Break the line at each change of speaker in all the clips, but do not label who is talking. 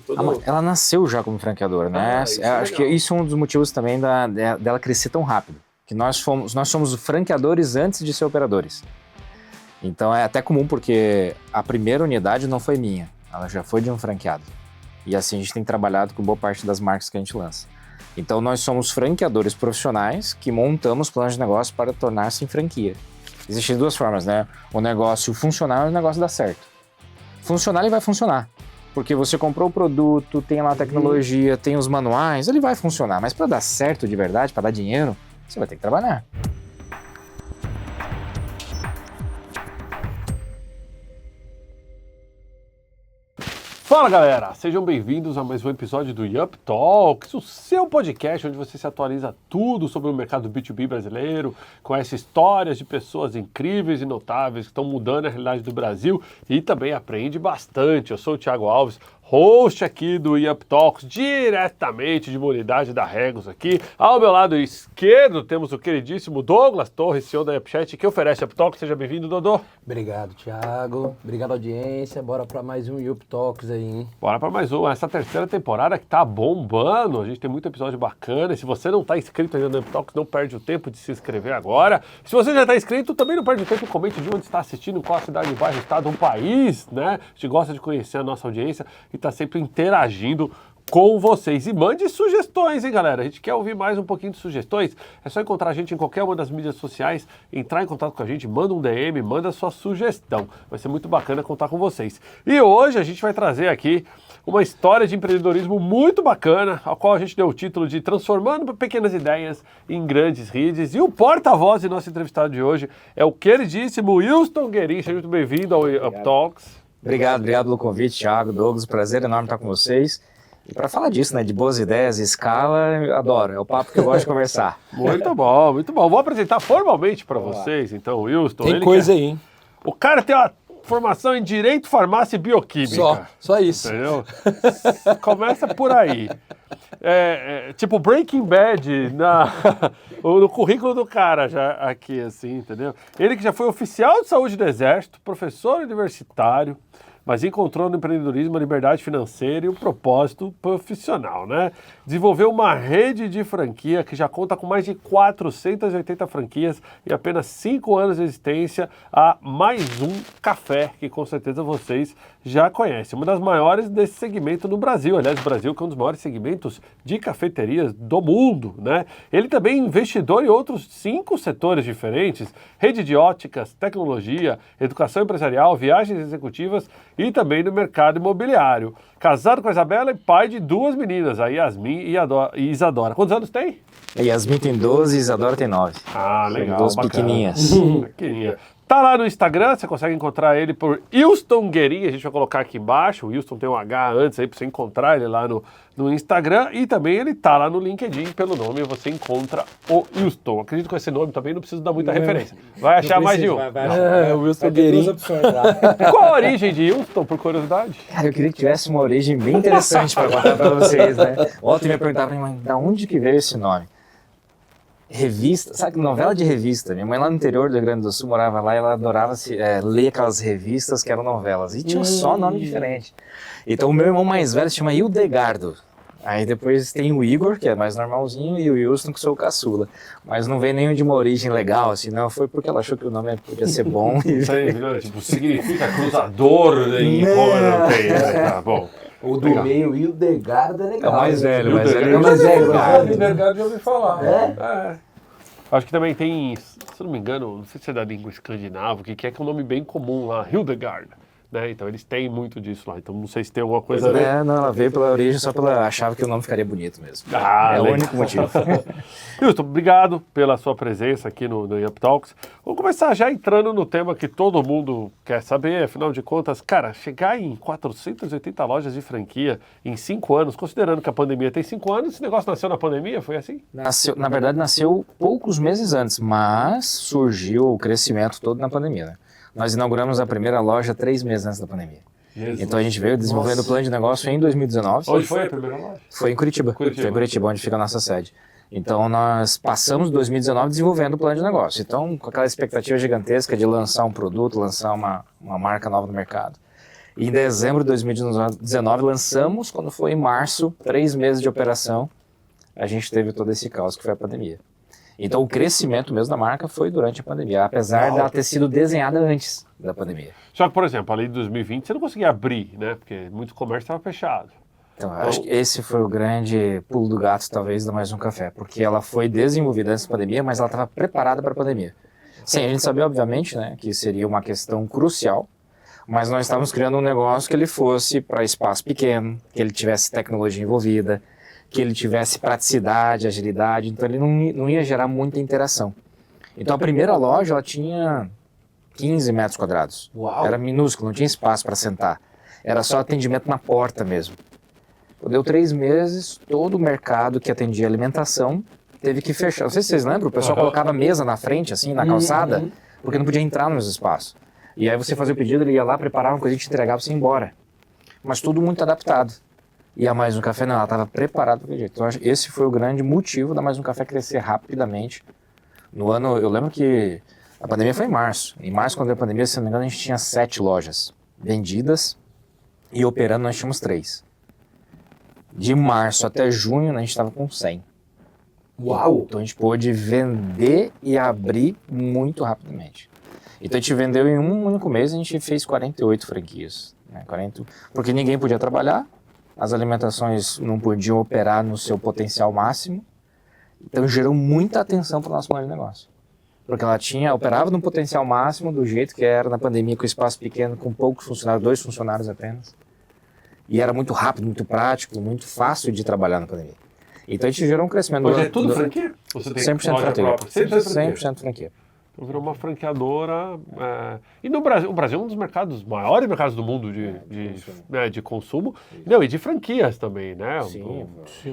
também.
Ela nasceu já como franqueadora, né? Acho que isso é um dos motivos também dela crescer tão rápido. Que nós somos franqueadores antes de ser operadores. Então é até comum porque a primeira unidade não foi minha, ela já foi de um franqueado. E assim a gente tem trabalhado com boa parte das marcas que a gente lança. Então nós somos franqueadores profissionais que montamos planos de negócio para tornar-se em franquia. Existem duas formas, né? O negócio funcionar e o negócio dar certo. Funcionar, ele vai funcionar. Porque você comprou o produto, tem lá a tecnologia, tem os manuais, ele vai funcionar. Mas para dar certo de verdade, para dar dinheiro, você vai ter que trabalhar.
Fala galera, sejam bem-vindos a mais um episódio do Yup Talks, o seu podcast onde você se atualiza tudo sobre o mercado B2B brasileiro, conhece histórias de pessoas incríveis e notáveis que estão mudando a realidade do Brasil e também aprende bastante. Eu sou o Thiago Alves, host aqui do Yup Talks, diretamente de uma unidade da Regus aqui. Ao meu lado esquerdo temos o queridíssimo Douglas Torres, CEO da YupChat, que oferece Yup Talks. Seja bem-vindo, Dodô.
Obrigado, Thiago. Obrigado, audiência. Bora para mais um Yup Talks aí, hein?
Bora para mais um. Essa terceira temporada que tá bombando. A gente tem muito episódio bacana. E se você não tá inscrito ainda no Yup Talks, não perde o tempo de se inscrever agora. Se você já tá inscrito, também não perde o tempo. Comente de onde está assistindo, qual a cidade, bairro, estado, um país, né? A gente gosta de conhecer a nossa audiência e tá sempre interagindo com vocês. E mande sugestões, hein, galera? A gente quer ouvir mais um pouquinho de sugestões. É só encontrar a gente em qualquer uma das mídias sociais, entrar em contato com a gente, manda um DM, manda a sua sugestão. Vai ser muito bacana contar com vocês. E hoje a gente vai trazer aqui uma história de empreendedorismo muito bacana, ao qual a gente deu o título de Transformando Pequenas Ideias em Grandes Redes. E o porta-voz de nosso entrevistado de hoje é o queridíssimo Wilson Guerin. Seja muito bem-vindo ao Yup Talks.
Obrigado pelo convite, Thiago, Douglas. Prazer enorme estar com vocês. E para falar disso, né, de boas ideias, escala, eu adoro. É o papo que eu gosto de conversar.
Muito bom, muito bom. Vou apresentar formalmente para vocês, então, o Wilson.
Tem coisa aí, hein?
O cara tem uma formação em Direito, Farmácia e Bioquímica.
Só isso.
Entendeu? Começa por aí. Tipo Breaking Bad no currículo do cara já aqui, assim, entendeu? Ele que já foi oficial de saúde do Exército, professor universitário, mas encontrou no empreendedorismo a liberdade financeira e o propósito profissional, né? Desenvolveu uma rede de franquia que já conta com mais de 480 franquias e apenas 5 anos de existência, a Mais Um Café, que com certeza vocês já conhecem. Uma das maiores desse segmento no Brasil. Aliás, o Brasil que é um dos maiores segmentos de cafeterias do mundo, né? Ele também é investidor em outros 5 setores diferentes: rede de óticas, tecnologia, educação empresarial, viagens executivas e também no mercado imobiliário. Casado com a Isabela e pai de 2 meninas, a Yasmin e Isadora. Quantos anos tem?
A Yasmin tem 12 e Isadora tem 9.
Ah, legal.
2
bacana.
pequenininhas.
Pequenininha. Tá lá no Instagram, você consegue encontrar ele por Wilson Guerin, a gente vai colocar aqui embaixo. O Wilson tem um H antes aí pra você encontrar ele lá no Instagram. E também ele tá lá no LinkedIn pelo nome, você encontra o Wilson. Acredito que com esse nome também não preciso dar muita referência. Vai achar mais de um.
O Wilson Guerin.
Qual a origem de Wilson, por curiosidade?
Cara, eu queria que tivesse uma origem bem interessante para contar para vocês, né? Ontem me perguntavam, mas da onde que veio esse nome? Revista, sabe, novela de revista. Minha mãe lá no interior do Rio Grande do Sul morava lá e ela adorava ler aquelas revistas que eram novelas. E tinha só nome diferente. Então o meu irmão mais velho se chama Hildegardo. Aí depois tem o Igor, que é mais normalzinho, e o Wilson, que sou o caçula. Mas não veio nenhum de uma origem legal, assim, não. Foi porque ela achou que o nome podia ser bom.
Tipo, significa cruzador em Roma, não tem, né? Tá bom.
O do meio, o Hildegardo é legal.
É o mais velho, mas ele
é mais velho.
Hildegardo.
Hildegardo já ouvi falar.
É?
Acho que também tem, se não me engano, não sei se é da língua escandinava, que é um nome bem comum lá, Hildegard. Né? Então eles têm muito disso lá, então não sei se tem alguma coisa...
Não, ela veio pela origem só pela... achava que o nome ficaria bonito mesmo.
É
o único motivo.
Wilson, obrigado pela sua presença aqui no Yup Talks. Vamos começar já entrando no tema que todo mundo quer saber, afinal de contas, cara, chegar em 480 lojas de franquia em 5 anos, considerando que a pandemia tem 5 anos, esse negócio nasceu na pandemia, foi assim?
Na verdade, nasceu poucos meses antes, mas surgiu o crescimento todo na pandemia, né? Nós inauguramos a primeira loja 3 meses antes da pandemia.
Jesus.
Então a gente veio desenvolvendo o plano de negócio em 2019.
Onde foi a primeira loja?
Foi em Curitiba. Foi em Curitiba, onde fica a nossa sede. Então nós passamos 2019 desenvolvendo o plano de negócio. Então com aquela expectativa gigantesca de lançar um produto, lançar uma marca nova no mercado. E em dezembro de 2019 lançamos, quando foi em março, 3 meses de operação, a gente teve todo esse caos que foi a pandemia. Então o crescimento mesmo da marca foi durante a pandemia, apesar dela ter sido desenhada antes da pandemia.
Só que, por exemplo, ali em 2020 você não conseguia abrir, né? Porque muito comércio estava fechado.
Então, acho que esse foi o grande pulo do gato, talvez, da Mais Um Café, porque ela foi desenvolvida antes da pandemia, mas ela estava preparada para a pandemia. Sim, a gente sabia, obviamente, né, que seria uma questão crucial, mas nós estávamos criando um negócio que ele fosse para espaço pequeno, que ele tivesse tecnologia envolvida, que ele tivesse praticidade, agilidade, então ele não ia gerar muita interação. Então a primeira loja, ela tinha 15 metros quadrados.
Uau.
Era minúsculo, não tinha espaço para sentar. Era só atendimento na porta mesmo. Deu 3 meses, todo o mercado que atendia alimentação teve que fechar. Não sei se vocês lembram, o pessoal colocava mesa na frente, assim, na calçada, porque não podia entrar nos espaços. E aí você fazia o pedido, ele ia lá, preparava uma coisa, te entregava e você ia embora. Mas tudo muito adaptado. E a Mais Um Café não, ela estava preparada para aquele jeito. Então esse foi o grande motivo da Mais Um Café crescer rapidamente. No ano, eu lembro que a pandemia foi em março. Em março, quando veio a pandemia, se não me engano, a gente tinha 7 lojas vendidas e operando nós tínhamos 3. De março até junho, a gente estava com 100.
Uau!
Então a gente pôde vender e abrir muito rapidamente. Então a gente vendeu em um único mês, a gente fez 48 franquias. Né? Porque ninguém podia trabalhar, as alimentações não podiam operar no seu potencial máximo. Então gerou muita atenção para o nosso plano de negócio. Porque ela operava no potencial máximo, do jeito que era na pandemia, com espaço pequeno, com poucos funcionários, 2 funcionários apenas. E era muito rápido, muito prático, muito fácil de trabalhar na pandemia. Então a gente gerou um crescimento.
Hoje é tudo franquia? Você tem
100%
loja
franquia.
própria?
100% franquia.
Então virou uma franqueadora. E no Brasil, o Brasil é um dos maiores mercados do mundo de consumo. Não, e de franquias também, né?
Sim.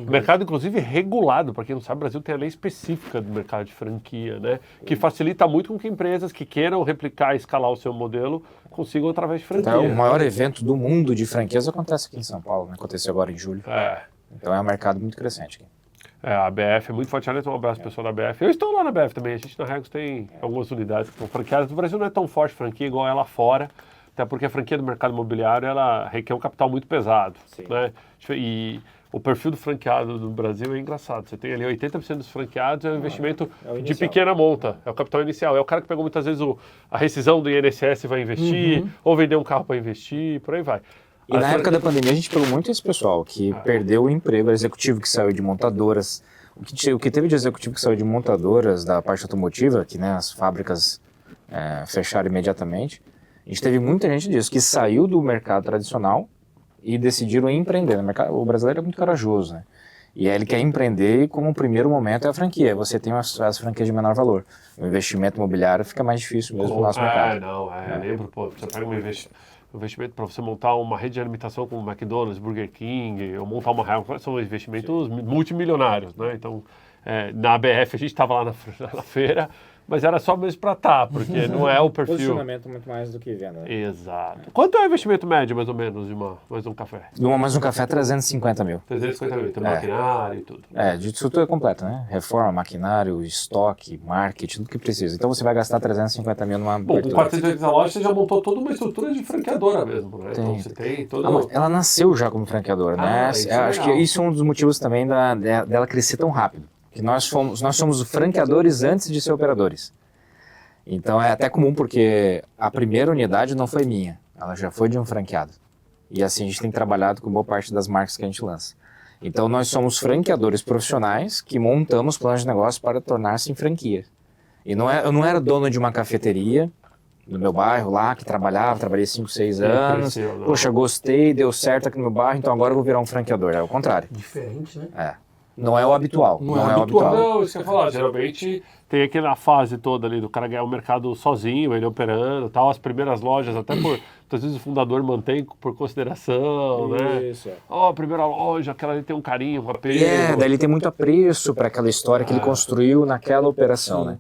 O mercado, inclusive, regulado. Para quem não sabe, o Brasil tem a lei específica do mercado de franquia, né? Que facilita muito com que empresas que queiram replicar e escalar o seu modelo consigam através de franquia.
Então, o maior evento do mundo de franquias acontece aqui em São Paulo, né? Aconteceu agora em julho. Então é um mercado muito crescente aqui.
A BF é muito forte. Aliás, um abraço pessoal da BF. Eu estou lá na BF também. A gente na Regos tem algumas unidades que estão franqueadas. No Brasil não é tão forte franquia igual é lá fora, até porque a franquia do mercado imobiliário ela requer um capital muito pesado. Né? E o perfil do franqueado no Brasil é engraçado. Você tem ali 80% dos franqueados é um investimento de pequena monta. É o capital inicial. É o cara que pegou muitas vezes a rescisão do INSS e vai investir, ou vender um carro para investir, por aí vai.
E na época da pandemia a gente pegou muito esse pessoal que perdeu o emprego, executivo que saiu de montadoras. O que teve de executivo que saiu de montadoras da parte automotiva, que né, as fábricas fecharam imediatamente. A gente teve muita gente disso, que saiu do mercado tradicional e decidiram empreender. O brasileiro é muito corajoso, né? E aí ele quer empreender e como o primeiro momento é a franquia. Você tem as franquias de menor valor. O investimento imobiliário fica mais difícil mesmo no nosso mercado.
Eu lembro, você pega um investimento para você montar uma rede de alimentação como McDonald's, Burger King, ou montar uma real, são investimentos multimilionários, né? Então, na ABF a gente estava lá na feira, mas era só mesmo para porque não é o perfil.
Posicionamento muito mais do que venda. Né?
Exato. Quanto é o investimento médio, mais ou menos, de Mais Um Café?
De Mais Um Café, 350 mil.
350 mil, tem maquinário e tudo.
De estrutura completa, né? Reforma, maquinário, estoque, marketing, tudo que precisa. Então você vai gastar 350 mil numa
abertura. Com 480 lojas você já montou toda uma estrutura de franqueadora mesmo, né? Então você tem todo...
Ela nasceu já como franqueadora, né? Acho que isso é um dos motivos também dela crescer tão rápido. Que nós somos franqueadores antes de ser operadores. Então é até comum porque a primeira unidade não foi minha, ela já foi de um franqueado. E assim a gente tem trabalhado com boa parte das marcas que a gente lança. Então nós somos franqueadores profissionais que montamos planos de negócio para tornar-se em franquia. E eu não era dono de uma cafeteria no meu bairro lá, que trabalhei 5, 6 anos. Poxa, gostei, deu certo aqui no meu bairro, então agora eu vou virar um franqueador. É o contrário.
Diferente, né?
Não é o habitual. Não é o habitual.
Não, isso que eu ia falar. Geralmente tem aquela fase toda ali do cara ganhar o mercado sozinho, ele operando tal. As primeiras lojas, até por... Às vezes o fundador mantém por consideração, né?
Isso.
A primeira loja, aquela ali tem um carinho, um apelo.
Daí ele tem muito apreço para aquela história que ele construiu naquela operação, né?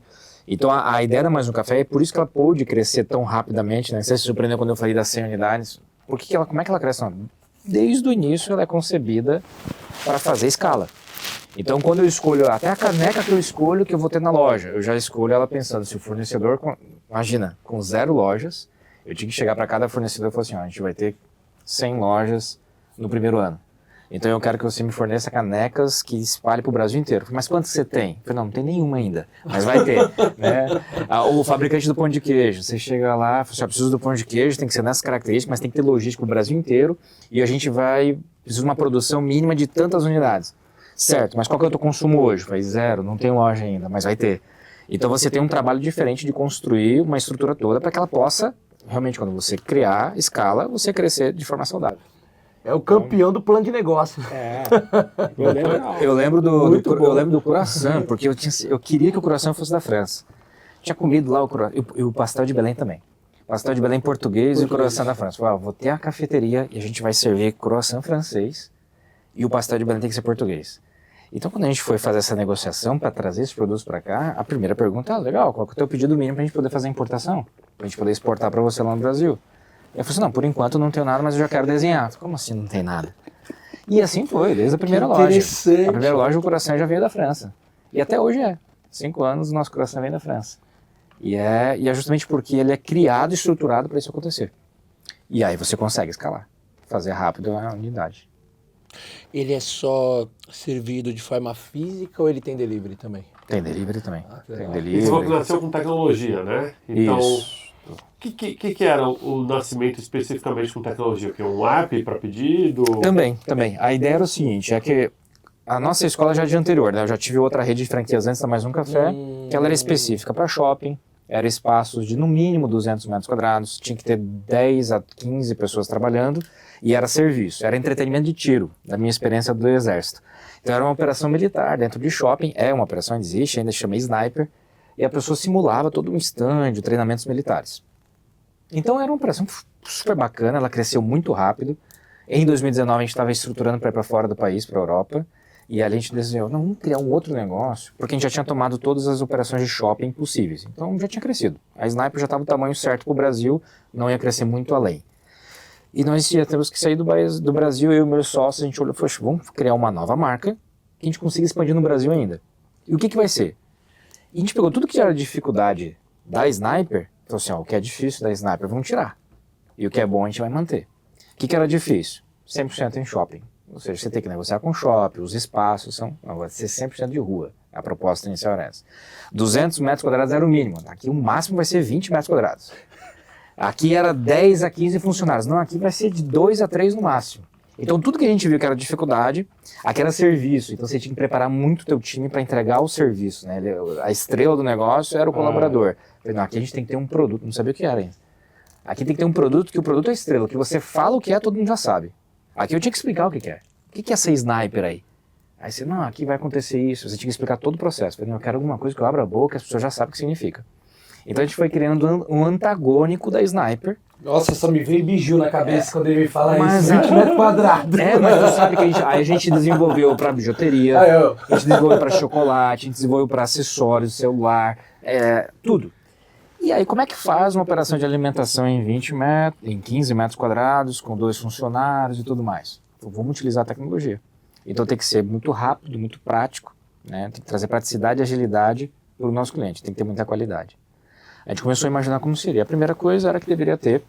Então a ideia da Mais Um Café é por isso que ela pôde crescer tão rapidamente, né? Você se surpreendeu quando eu falei das 100 unidades. Como é que ela cresce? Desde o início ela é concebida para fazer escala. Então, quando eu escolho, até a caneca que eu escolho que eu vou ter na loja, eu já escolho ela pensando, se o fornecedor, imagina, com 0 lojas, eu tinha que chegar para cada fornecedor e falar assim, a gente vai ter 100 lojas no primeiro ano. Então eu quero que você me forneça canecas que espalhe para o Brasil inteiro. Mas quantas você tem? Eu falei, não tem nenhuma ainda, mas vai ter. Né? O fabricante do pão de queijo, você chega lá, você precisa do pão de queijo, tem que ser nessas características, mas tem que ter logística para o Brasil inteiro e a gente precisa de uma produção mínima de tantas unidades. Certo, mas qual que é o teu consumo hoje? Eu falei, 0, não tem loja ainda, mas vai ter. Então você tem um trabalho diferente de construir uma estrutura toda para que ela possa, realmente, quando você criar escala, você crescer de forma saudável.
É o campeão do plano de negócio.
Eu lembro do croissant, porque eu queria que o croissant fosse da França. Tinha comido lá o pastel de Belém também. Pastel de Belém português e o croissant da França. Falei, vou ter a cafeteria e a gente vai servir croissant francês e o pastel de Belém tem que ser português. Então, quando a gente foi fazer essa negociação para trazer esses produtos para cá, a primeira pergunta legal, qual que é o teu pedido mínimo para a gente poder fazer a importação? Para a gente poder exportar para você lá no Brasil? Eu falei assim, não, por enquanto não tenho nada, mas eu já quero desenhar. Falei, como assim não tem nada? E assim foi, desde a primeira loja. A primeira loja, o coração já veio da França. E até hoje 5 anos, o nosso coração vem da França. E é justamente porque ele é criado e estruturado para isso acontecer. E aí você consegue escalar, fazer rápido a unidade.
Ele é só servido de forma física ou ele tem delivery também?
Tem delivery também. Tem
Isso
delivery.
nasceu com tecnologia, né? Então,
Isso.
o que era o nascimento especificamente com tecnologia? Que é um app para pedido?
Também. A ideia era o seguinte, é que a nossa escola já é de anterior, né? Eu já tive outra rede de franquias antes da Mais Um Café, que ela era específica para shopping, era espaços de no mínimo 200 metros quadrados, tinha que ter 10 a 15 pessoas trabalhando e era serviço, era entretenimento de tiro, da minha experiência do Exército. Então era uma operação militar dentro de shopping, é uma operação, existe, ainda se chama Sniper, e a pessoa simulava todo um stand, treinamentos militares. Então era uma operação super bacana, ela cresceu muito rápido. Em 2019 a gente estava estruturando para ir para fora do país, para a Europa, e ali a gente desenhou, não, vamos criar um outro negócio, porque a gente já tinha tomado todas as operações de shopping possíveis, então já tinha crescido. A Sniper já estava o tamanho certo para o Brasil, não ia crescer muito além. E nós já temos que sair do Brasil, eu e meus sócios, a gente olhou e falou, vamos criar uma nova marca, que a gente consiga expandir no Brasil ainda. E o que vai ser? E a gente pegou tudo que era dificuldade da Sniper, falou assim, o que é difícil da Sniper, vamos tirar. E o que é bom a gente vai manter. O que era difícil? 100% em shopping. Ou seja, você tem que negociar com o shopping, os espaços vai ser 100% de rua. A proposta inicial era essa. 200 metros quadrados era o mínimo. Aqui o máximo vai ser 20 metros quadrados. Aqui era 10 a 15 funcionários. Não, aqui vai ser de 2 a 3 no máximo. Então tudo que a gente viu que era dificuldade, aqui era serviço. Então você tinha que preparar muito o teu time para entregar o serviço. Né? A estrela do negócio era o colaborador. Falei, não, aqui a gente tem que ter um produto. Não sabia o que era ainda. Aqui tem que ter um produto que o produto é estrela. Que você fala o que é, todo mundo já sabe. Aqui eu tinha que explicar o que é. O que é essa Sniper aí? Aí você, não, aqui vai acontecer isso. Você tinha que explicar todo o processo. Eu falei, não, eu quero alguma coisa que eu abra a boca e as pessoas já sabem o que significa. Então a gente foi criando um antagônico da Sniper.
Nossa, só me veio biju na cabeça quando ele me fala
mas,
isso. 20 metros quadrados.
Mas você sabe que a gente desenvolveu para bijuteria, a gente desenvolveu para chocolate, a gente desenvolveu para acessórios, celular, tudo. E aí, como é que faz uma operação de alimentação em 15 metros quadrados, com 2 funcionários e tudo mais? Então, vamos utilizar a tecnologia. Então, tem que ser muito rápido, muito prático, né? Tem que trazer praticidade e agilidade para o nosso cliente, tem que ter muita qualidade. A gente começou a imaginar como seria. A primeira coisa era que deveria ter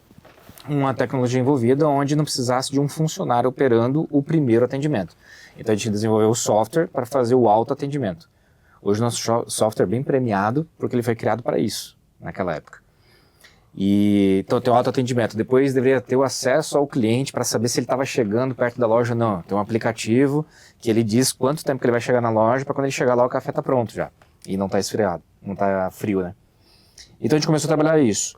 uma tecnologia envolvida onde não precisasse de um funcionário operando o primeiro atendimento. Então, a gente desenvolveu o software para fazer o autoatendimento. Hoje, o nosso software é bem premiado porque ele foi criado para isso. Naquela época. Então tem o autoatendimento. Depois deveria ter o acesso ao cliente para saber se ele estava chegando perto da loja ou não. Tem um aplicativo que ele diz quanto tempo que ele vai chegar na loja para quando ele chegar lá o café está pronto já. E não está esfriado, não está frio, né? Então a gente começou a trabalhar isso.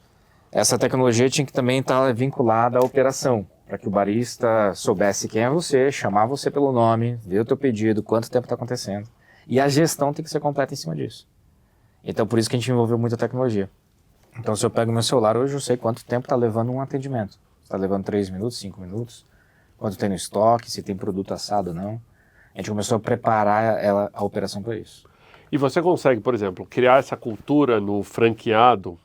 Essa tecnologia tinha que também estar vinculada à operação, para que o barista soubesse quem é você, chamar você pelo nome, ver o teu pedido, quanto tempo está acontecendo. E a gestão tem que ser completa em cima disso. Então, por isso que a gente envolveu muita tecnologia. Então, se eu pego meu celular hoje, eu sei quanto tempo está levando um atendimento. Está levando 3 minutos, 5 minutos, quanto tem no estoque, se tem produto assado ou não. A gente começou a preparar a operação para isso.
E você consegue, por exemplo, criar essa cultura no franqueado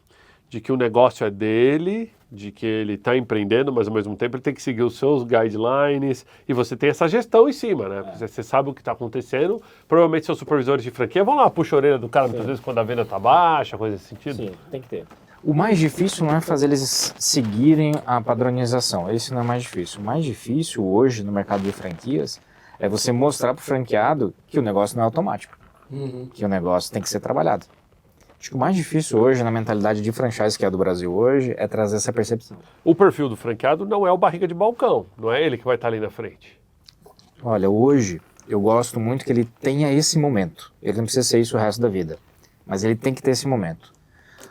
de que o negócio é dele, de que ele está empreendendo, mas ao mesmo tempo ele tem que seguir os seus guidelines e você tem essa gestão em cima, né? Você sabe o que está acontecendo, provavelmente seus supervisores de franquia vão lá, puxa a orelha do cara muitas vezes quando a venda está baixa, coisa nesse sentido.
Sim, tem que ter. O mais difícil não é fazer eles seguirem a padronização, esse não é mais difícil. O mais difícil hoje no mercado de franquias é você mostrar para o franqueado que o negócio não é automático, que o negócio tem que ser trabalhado. Acho que o mais difícil hoje na mentalidade de franchise que é a do Brasil hoje é trazer essa percepção.
O perfil do franqueado não é o barriga de balcão, não é ele que vai estar ali na frente.
Olha, hoje eu gosto muito que ele tenha esse momento. Ele não precisa ser isso o resto da vida, mas ele tem que ter esse momento.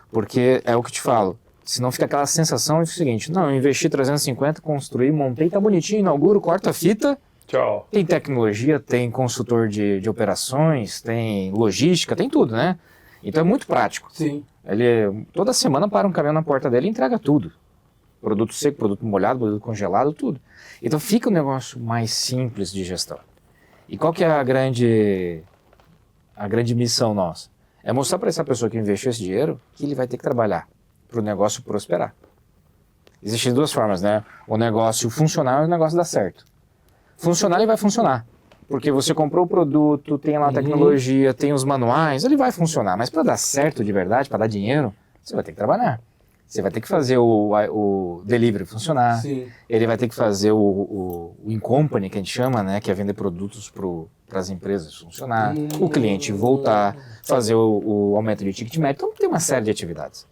Porque é o que eu te falo, senão fica aquela sensação de o seguinte, não, eu investi 350, construí, montei, tá bonitinho, inauguro, corto a fita,
Tchau.
tem tecnologia, tem consultor de operações, tem logística, tem tudo, né? Então é muito prático.
Sim.
Ele toda semana para um caminhão na porta dele e entrega tudo. Produto seco, produto molhado, produto congelado, tudo. Então fica um negócio mais simples de gestão. E qual que é a grande missão nossa? É mostrar para essa pessoa que investiu esse dinheiro que ele vai ter que trabalhar para o negócio prosperar. Existem duas formas, né? O negócio funcionar e o negócio dar certo. Funcionar, ele vai funcionar. Porque você comprou o produto, tem lá a tecnologia, tem os manuais, ele vai funcionar. Mas para dar certo de verdade, para dar dinheiro, você vai ter que trabalhar. Você vai ter que fazer o delivery funcionar.
Sim.
Ele vai ter que fazer o in-company, que a gente chama, né? Que é vender produtos para as empresas funcionar. O cliente voltar, fazer o aumento de ticket médio. Então tem uma série de atividades.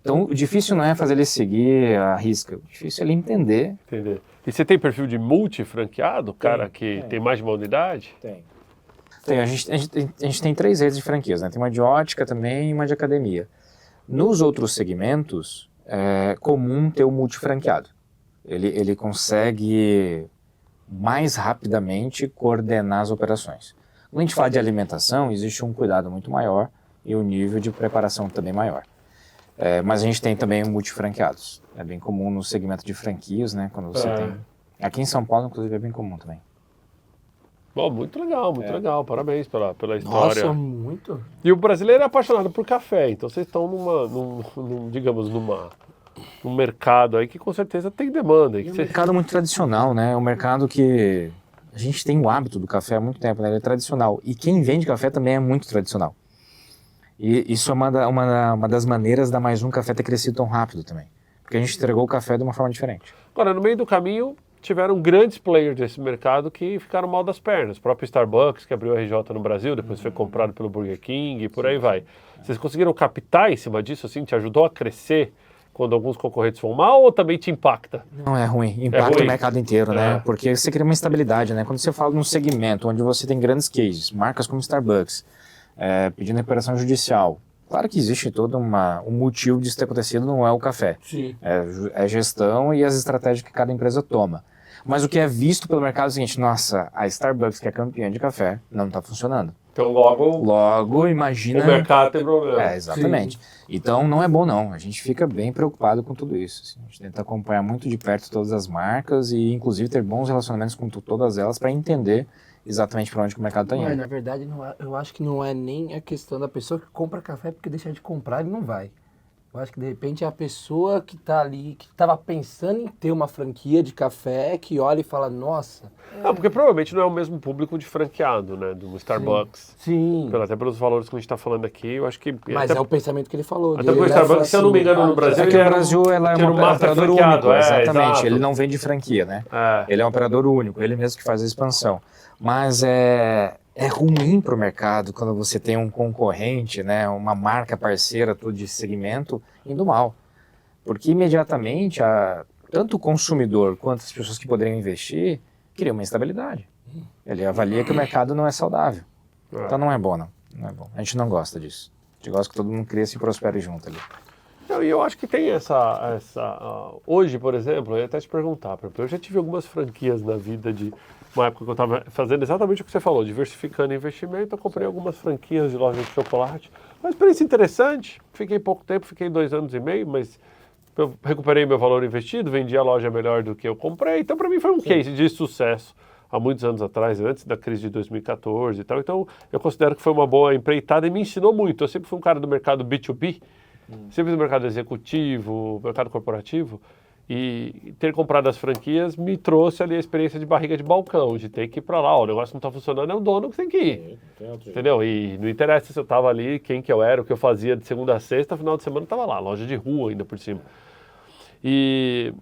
Então o difícil não é fazer ele seguir a risca. O difícil é ele entender.
Entender. E você tem perfil de multifranqueado, cara que tem mais de uma unidade?
Tem. A gente tem 3 redes de franquias, né? Tem uma de ótica também e uma de academia. Nos outros segmentos, é comum ter o multifranqueado. Ele consegue mais rapidamente coordenar as operações. Quando a gente fala de alimentação, existe um cuidado muito maior e um nível de preparação também maior. Mas a gente tem também multifranqueados. É bem comum no segmento de franquias, né? Quando você tem. Aqui em São Paulo, inclusive, é bem comum também.
Bom, muito legal. Parabéns pela história.
Nossa, muito.
E o brasileiro é apaixonado por café, então vocês estão num mercado aí que com certeza tem demanda.
É um mercado muito tradicional, né? É um mercado que a gente tem o hábito do café há muito tempo, né? Ele é tradicional. E quem vende café também é muito tradicional. E isso é uma das maneiras da Mais Um Café ter crescido tão rápido também. Porque a gente entregou o café de uma forma diferente.
Agora, no meio do caminho, tiveram grandes players desse mercado que ficaram mal das pernas. O próprio Starbucks, que abriu a RJ no Brasil, depois foi comprado pelo Burger King e por aí vai. Vocês conseguiram captar em cima disso, assim, te ajudou a crescer quando alguns concorrentes vão mal ou também te impacta?
Não, é ruim. Impacta
ruim.
o mercado inteiro, né? Porque você cria uma estabilidade, né? Quando você fala num segmento onde você tem grandes cases, marcas como Starbucks, pedindo recuperação judicial, claro que existe todo um motivo disso ter acontecido, não é o café.
Sim.
É gestão e as estratégias que cada empresa toma. Mas o que é visto pelo mercado é o seguinte, nossa, a Starbucks, que é campeã de café, não está funcionando.
Então logo
imagina...
o mercado tem problema.
Exatamente. Sim. Então não é bom não, a gente fica bem preocupado com tudo isso. Assim. A gente tenta acompanhar muito de perto todas as marcas e inclusive ter bons relacionamentos com todas elas para entender exatamente para onde que o mercado está indo.
Mas na verdade eu acho que não é nem a questão da pessoa que compra café porque deixar de comprar ele não vai. Eu acho que de repente é a pessoa que está ali, que estava pensando em ter uma franquia de café, que olha e fala, nossa...
Não, porque provavelmente não é o mesmo público de franqueado, né, do Starbucks.
Sim.
Até pelos valores que a gente está falando aqui, eu acho que...
Mas é o pensamento que ele falou.
Até porque o Starbucks, se eu não me engano, no Brasil...
no Brasil ela é um operador único, exatamente.
Exato.
Ele não vende franquia, né? Ele é um operador único, ele mesmo que faz a expansão. Mas é ruim para o mercado quando você tem um concorrente, né, uma marca parceira tudo de segmento indo mal. Porque imediatamente tanto o consumidor quanto as pessoas que poderiam investir queriam uma instabilidade. Ele avalia que o mercado não é saudável. Então não é bom, não. Não é bom. A gente não gosta disso. A gente gosta que todo mundo cresça e prospere junto ali.
E eu acho que tem hoje, por exemplo, eu ia até te perguntar, eu já tive algumas franquias na vida de uma época que eu estava fazendo exatamente o que você falou, diversificando investimento, eu comprei algumas franquias de loja de chocolate. Uma experiência interessante, fiquei pouco tempo, fiquei 2 anos e meio, mas eu recuperei meu valor investido, vendi a loja melhor do que eu comprei, então para mim foi um case de sucesso há muitos anos atrás, antes da crise de 2014 e tal, então eu considero que foi uma boa empreitada e me ensinou muito. Eu sempre fui um cara do mercado B2B, sempre do mercado executivo, mercado corporativo, E ter comprado as franquias me trouxe ali a experiência de barriga de balcão, de ter que ir para lá, o negócio não está funcionando, é o dono que tem que ir. Entendeu? E não interessa se eu estava ali, quem que eu era, o que eu fazia de segunda a sexta, final de semana eu estava lá, loja de rua ainda por cima. E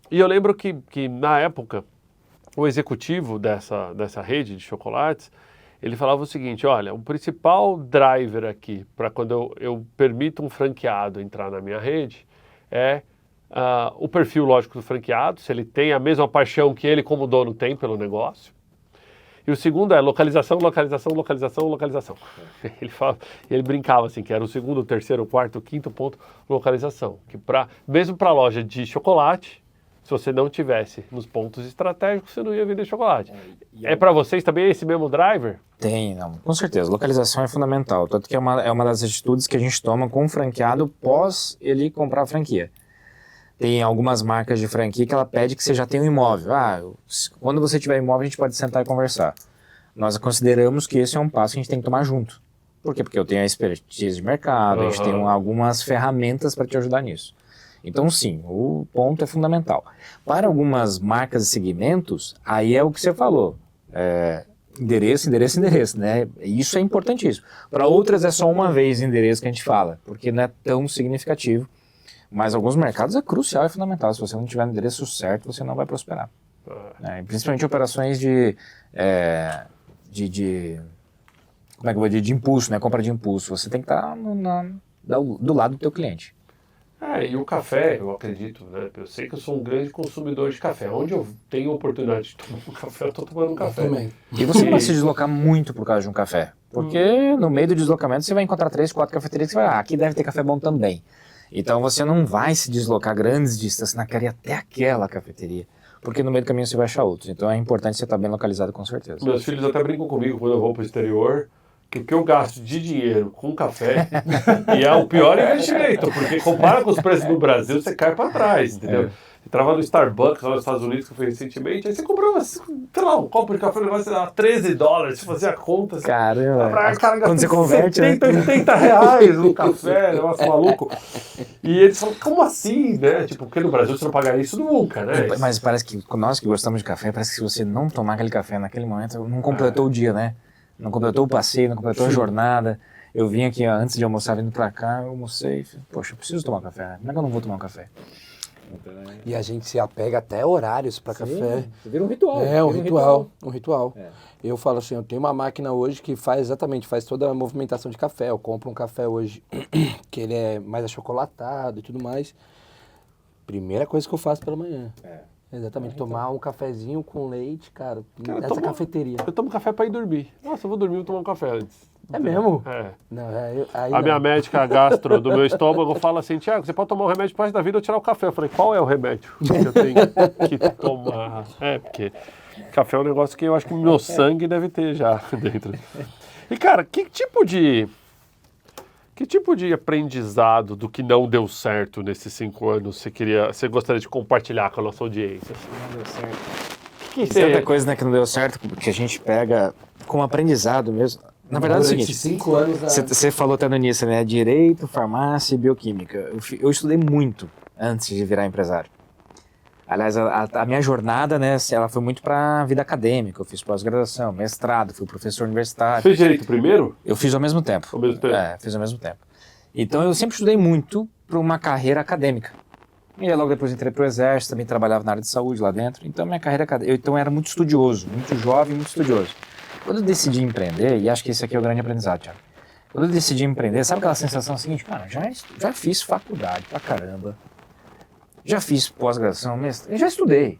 eu lembro que na época, o executivo dessa rede de chocolates, ele falava o seguinte, olha, o principal driver aqui para quando eu permito um franqueado entrar na minha rede é o perfil lógico do franqueado, se ele tem a mesma paixão que ele como dono tem pelo negócio. E o segundo é localização, localização, localização, localização. Ele brincava assim, que era o segundo, o terceiro, o quarto, o quinto ponto, localização. Que mesmo para a loja de chocolate, se você não tivesse nos pontos estratégicos, você não ia vender chocolate. É para vocês também esse mesmo driver?
Tem, não, com certeza. Localização é fundamental. Tanto que é uma das atitudes que a gente toma com o franqueado pós ele comprar a franquia. Tem algumas marcas de franquia que ela pede que você já tenha um imóvel. Quando você tiver imóvel, a gente pode sentar e conversar. Nós consideramos que esse é um passo que a gente tem que tomar junto. Por quê? Porque eu tenho a expertise de mercado, a gente tem algumas ferramentas para te ajudar nisso. Então, sim, o ponto é fundamental. Para algumas marcas e segmentos, aí é o que você falou. Endereço, endereço, endereço, né? Isso é importantíssimo. Para outras é só uma vez endereço que a gente fala, porque não é tão significativo. Mas alguns mercados é crucial e fundamental. Se você não tiver no endereço certo, você não vai prosperar. Principalmente operações de impulso, né? Compra de impulso. Você tem que estar do lado do teu cliente.
E o café, eu acredito, né? Eu sei que eu sou um grande consumidor de café. Onde eu tenho oportunidade de tomar um café, eu estou tomando um café.
Também.
E você não vai se deslocar muito por causa de um café. Porque no meio do deslocamento você vai encontrar 3, 4 cafeterias que você vai, aqui deve ter café bom também. Então você não vai se deslocar grandes distâncias, não quer ir até aquela cafeteria, porque no meio do caminho você vai achar outros. Então é importante você estar bem localizado com certeza.
Meus filhos até brincam comigo quando eu vou para o exterior, que o que eu gasto de dinheiro com café e é o pior investimento, porque compara com os preços do Brasil, você cai para trás, entendeu? Eu estava no Starbucks lá nos Estados Unidos, que eu fui recentemente, aí você comprava, sei lá, um copo de café, vai ser $13, você fazia a conta. Assim,
Caramba,
cara,
quando você converte,
70, né? R$80 no café, negócio maluco. E eles falam, como assim, né? Tipo, porque no Brasil você não pagaria isso nunca, né?
Mas parece que nós que gostamos de café, parece que se você não tomar aquele café naquele momento, não completou o dia, né? Não completou o passeio, não completou a jornada. Eu vim aqui antes de almoçar, vindo pra cá, eu almocei e falei, poxa, eu preciso tomar café, né? Como é que eu não vou tomar um café?
E a gente se apega até horários para café.
Vira um ritual.
Um ritual. Eu falo assim, eu tenho uma máquina hoje que faz toda a movimentação de café. Eu compro um café hoje que ele é mais achocolatado e tudo mais. Primeira coisa que eu faço pela manhã. Exatamente, tomar um cafezinho com leite, cara, nessa cafeteria.
Eu tomo café para ir dormir. Nossa, eu vou dormir, vou tomar um café antes.
É mesmo?
Não,
minha
médica gastro do meu estômago fala assim, Tiago, você pode tomar um remédio depois da vida ou tirar o café. Eu falei, qual é o remédio que eu tenho que tomar? Porque café é um negócio que eu acho que meu sangue deve ter já dentro. E, cara, que tipo de aprendizado do que não deu certo nesses 5 anos você gostaria de compartilhar com a nossa audiência?
Não deu certo. Certa coisa, né, que não deu certo, que a gente pega como aprendizado mesmo. Na verdade é o seguinte,
5 anos...
Você falou até no início, né? Direito, farmácia e bioquímica. Eu estudei muito antes de virar empresário. Aliás, a minha jornada, né, ela foi muito para a vida acadêmica. Eu fiz pós-graduação, mestrado, fui professor universitário.
Fez direito primeiro?
Eu fiz ao mesmo tempo.
Ao mesmo tempo?
Fiz ao mesmo tempo. Então eu sempre estudei muito para uma carreira acadêmica. E aí, logo depois entrei para o Exército, também trabalhava na área de saúde lá dentro. Então minha carreira acadêmica, eu era muito estudioso, muito jovem, muito estudioso. Quando eu decidi empreender, e acho que esse aqui é o grande aprendizado, Thiago. Quando eu decidi empreender, sabe aquela sensação seguinte? Cara, já fiz faculdade pra caramba. Já fiz pós-graduação, mestrado, já estudei.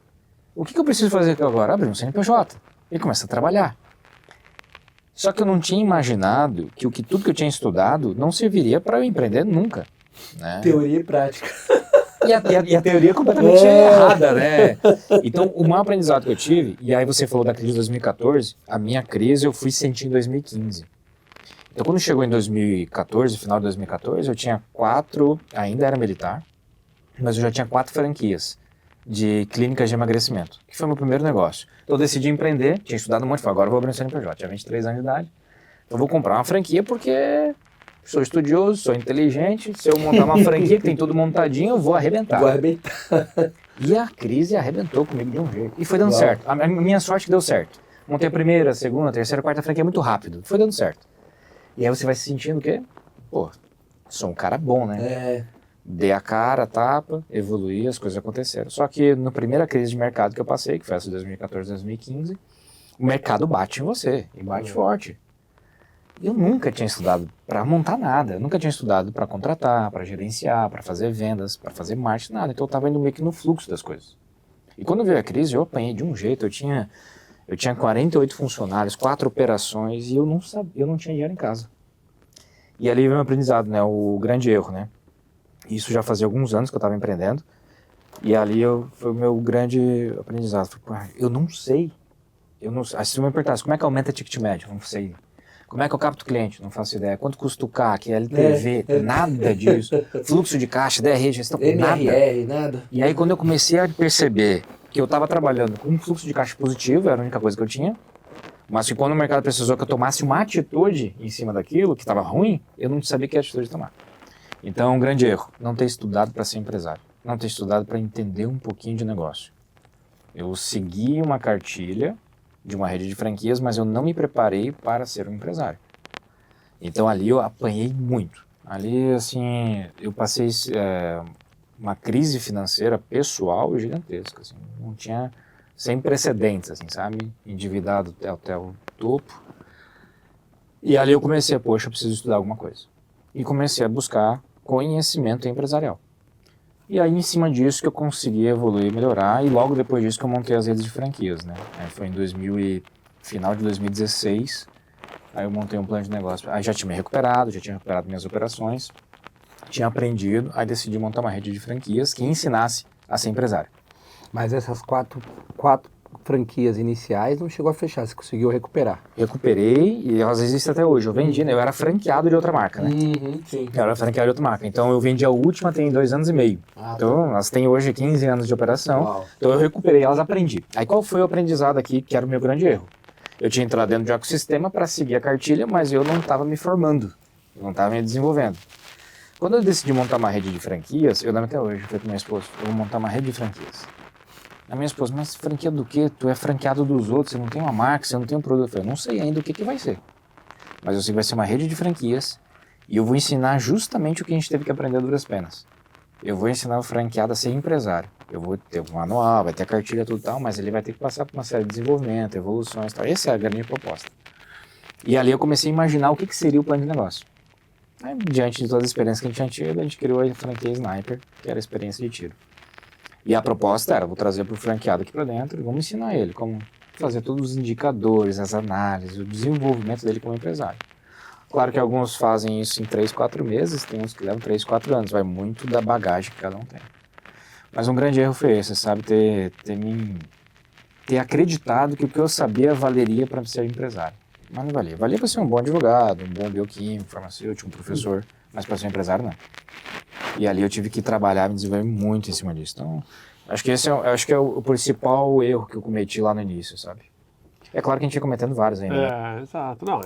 O que eu preciso fazer aqui agora? Abrir um CNPJ e começar a trabalhar. Só que eu não tinha imaginado que tudo que eu tinha estudado não serviria para eu empreender nunca. Né?
Teoria e prática.
E a teoria é completamente errada, né? Então, o maior aprendizado que eu tive, e aí você falou da crise de 2014, a minha crise eu fui sentir em 2015. Então, quando chegou em 2014, final de 2014, eu tinha 4, ainda era militar, mas eu já tinha 4 franquias de clínicas de emagrecimento, que foi o meu primeiro negócio. Então, eu decidi empreender, tinha estudado um monte, falei, agora eu vou abrir um CNPJ, tinha 23 anos de idade, eu vou comprar uma franquia porque... Sou estudioso, sou inteligente, se eu montar uma franquia que tem tudo montadinho, eu vou arrebentar. E a crise arrebentou comigo de um jeito. E foi dando certo. A minha sorte que deu certo. Montei a primeira, segunda, terceira, quarta franquia muito rápido. Foi dando certo. E aí você vai se sentindo o quê? Pô, sou um cara bom, né? Dei a cara, a tapa, evoluí, as coisas aconteceram. Só que na primeira crise de mercado que eu passei, que foi essa de 2014, 2015, o mercado bate em você, e bate forte. Eu nunca tinha estudado para montar nada, eu nunca tinha estudado para contratar, para gerenciar, para fazer vendas, para fazer marketing, nada. Então eu estava indo meio que no fluxo das coisas. E quando veio a crise, eu apanhei de um jeito, eu tinha 48 funcionários, 4 operações, e eu não tinha dinheiro em casa. E ali veio um aprendizado, né, o grande erro, né? Isso já fazia alguns anos que eu estava empreendendo, e ali foi o meu grande aprendizado. Falei, eu não sei. Se você me perguntasse, como é que aumenta ticket médio? Eu não sei. Como é que eu capto cliente? Não faço ideia. Quanto custa o CAC, LTV? Nada disso. Fluxo de caixa, DRE, gestão,
MRR, nada.
E aí quando eu comecei a perceber que eu estava trabalhando com um fluxo de caixa positivo, era a única coisa que eu tinha, mas que quando o mercado precisou que eu tomasse uma atitude em cima daquilo, que estava ruim, eu não sabia que atitude tomar. Então, um grande erro, não ter estudado para ser empresário. Não ter estudado para entender um pouquinho de negócio. Eu segui uma cartilha de uma rede de franquias, mas eu não me preparei para ser um empresário. Então ali eu apanhei muito. Ali, assim, eu passei uma crise financeira pessoal gigantesca, assim, não tinha, sem precedentes, assim, sabe? Endividado até o topo. E ali eu comecei, poxa, eu preciso estudar alguma coisa. E comecei a buscar conhecimento empresarial. E aí, em cima disso, que eu consegui evoluir e melhorar, e logo depois disso que eu montei as redes de franquias, né? Aí foi final de 2016, aí eu montei um plano de negócio. Aí já tinha me recuperado, minhas operações, tinha aprendido, aí decidi montar uma rede de franquias que ensinasse a ser empresário.
Mas essas quatro franquias iniciais não chegou a fechar, você conseguiu recuperar.
Recuperei e elas existem até hoje. Eu vendi, né? Eu era franqueado de outra marca, né?
Sim.
Eu era franqueado de outra marca. Então eu vendi a última tem 2 anos e meio. Então elas têm hoje 15 anos de operação.
Uau.
Então eu recuperei elas, aprendi. Aí qual foi o aprendizado aqui, que era o meu grande erro? Eu tinha entrado dentro de um ecossistema para seguir a cartilha, mas eu não estava me formando. Eu não estava me desenvolvendo. Quando eu decidi montar uma rede de franquias, eu lembro até hoje, eu falei com minha esposa, eu vou montar uma rede de franquias. A minha esposa, mas franquia do quê? Tu é franqueado dos outros, você não tem uma marca, você não tem um produto. Eu falei, não sei ainda o que vai ser. Mas eu sei que vai ser uma rede de franquias e eu vou ensinar justamente o que a gente teve que aprender a duras penas. Eu vou ensinar o franqueado a ser empresário. Eu vou ter um manual, vai ter a cartilha tudo e tal, mas ele vai ter que passar por uma série de desenvolvimento, evoluções e tal. Essa é a grande proposta. E ali eu comecei a imaginar o que seria o plano de negócio. Aí, diante de todas as experiências que a gente tinha tido, a gente criou a franquia Sniper, que era a experiência de tiro. E a proposta era, vou trazer para o franqueado aqui para dentro e vamos ensinar ele como fazer todos os indicadores, as análises, o desenvolvimento dele como empresário. Claro que alguns fazem isso em 3, 4 meses, tem uns que levam 3, 4 anos, vai muito da bagagem que cada um tem. Mas um grande erro foi esse, sabe, ter acreditado que o que eu sabia valeria para ser empresário. Mas não valia. Valia para ser um bom advogado, um bom bioquímico, farmacêutico, um professor, mas para ser empresário não. E ali eu tive que trabalhar, me desenvolver muito em cima disso. Então, acho que é o principal erro que eu cometi lá no início, sabe? É claro que a gente ia cometendo vários ainda. Né?
Exato. Não,